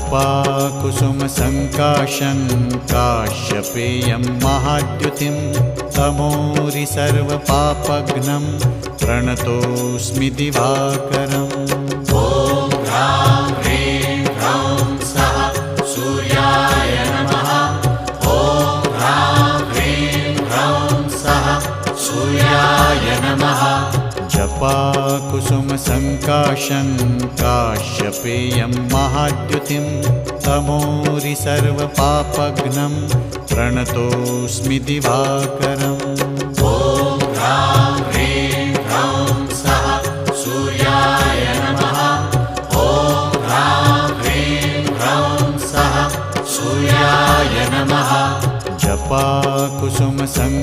जपाकुसुमसङ्काशं काश्यपेयं महाद्युतिं तमोरि सर्वपापघ्नं प्रणतोऽस्मि दिवाकरम्। ॐ ह्रां ह्रीं ह्रौं सः सूर्याय नमः। ॐ ह्रां ह्रीं ह्रौं सः सूर्याय नमः। जपाकुसुमसङ्काशं काश्यपेयं महाद्युतिं तमोरि सर्वपापघ्नं प्रणतोऽस्मि दिवाकरम्। ॐ ह्रां ह्रीं ह्रौं सः सूर्याय नमः। ॐ ह्रां ह्रीं ह्रौं सः सूर्याय नमः। जपाकुसुमसङ्काशं